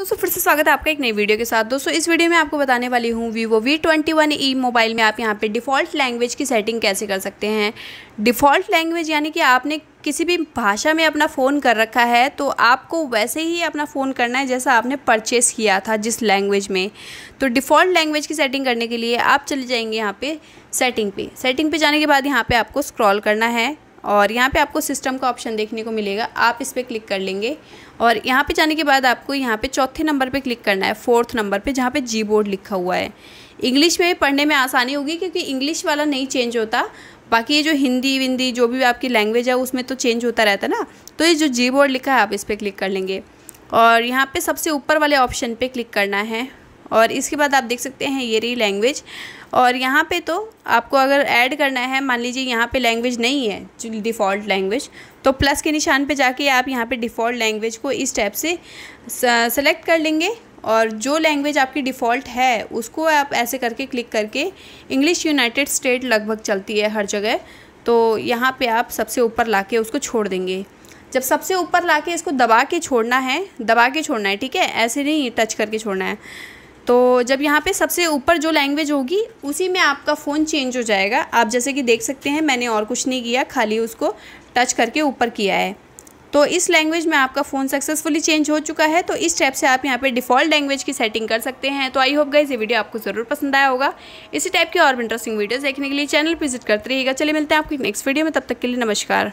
दोस्तों फिर से स्वागत है आपका एक नई वीडियो के साथ। दोस्तों इस वीडियो में आपको बताने वाली हूँ Vivo v21e मोबाइल में आप यहाँ पे डिफ़ॉल्ट लैंग्वेज की सेटिंग कैसे कर सकते हैं। डिफ़ॉल्ट लैंग्वेज यानी कि आपने किसी भी भाषा में अपना फ़ोन कर रखा है तो आपको वैसे ही अपना फ़ोन करना है जैसा आपने परचेस किया था जिस लैंग्वेज में। तो डिफ़ॉल्ट लैंग्वेज की सेटिंग करने के लिए आप चले जाएंगे यहाँ पे सेटिंग पे जाने के बाद यहाँ पे आपको स्क्रॉल करना है और यहाँ पे आपको सिस्टम का ऑप्शन देखने को मिलेगा। आप इस पर क्लिक कर लेंगे और यहाँ पे जाने के बाद आपको यहाँ पे चौथे नंबर पे क्लिक करना है, फोर्थ नंबर पे जहाँ पे जी बोर्ड लिखा हुआ है। इंग्लिश में पढ़ने में आसानी होगी क्योंकि इंग्लिश वाला नहीं चेंज होता, बाकी ये जो हिंदी विंदी जो भी आपकी लैंग्वेज है उसमें तो चेंज होता रहता है ना। तो ये जो जी बोर्ड लिखा है आप इस पर क्लिक कर लेंगे और यहाँ पर सबसे ऊपर वाले ऑप्शन पर क्लिक करना है और इसके बाद आप देख सकते हैं ये रही लैंग्वेज। और यहाँ पे तो आपको अगर ऐड करना है, मान लीजिए यहाँ पे लैंग्वेज नहीं है जो डिफ़ॉल्ट लैंग्वेज, तो प्लस के निशान पे जाके आप यहाँ पे डिफ़ॉल्ट लैंग्वेज को इस टाइप से सेलेक्ट कर लेंगे और जो लैंग्वेज आपकी डिफ़ॉल्ट है उसको आप ऐसे करके क्लिक करके इंग्लिश यूनाइटेड स्टेट लगभग चलती है हर जगह, तो यहाँ पे आप सबसे ऊपर लाके उसको छोड़ देंगे। जब सबसे ऊपर लाके इसको दबा के छोड़ना है, ठीक है, ऐसे नहीं टच करके छोड़ना है। तो जब यहाँ पे सबसे ऊपर जो लैंग्वेज होगी उसी में आपका फ़ोन चेंज हो जाएगा। आप जैसे कि देख सकते हैं मैंने और कुछ नहीं किया, खाली उसको टच करके ऊपर किया है। तो इस लैंग्वेज में आपका फ़ोन सक्सेसफुली चेंज हो चुका है। तो इस टाइप से आप यहाँ पे डिफ़ॉल्ट लैंग्वेज की सेटिंग कर सकते हैं। तो आई होप गाइस ये वीडियो आपको ज़रूर पसंद आया होगा। इसी टाइप की और भी इंटरेस्टिंग वीडियोज़ देखने के लिए चैनल विजिट करते रहिएगा। चलिए मिलते हैं आपको नेक्स्ट वीडियो में, तब तक के लिए नमस्कार।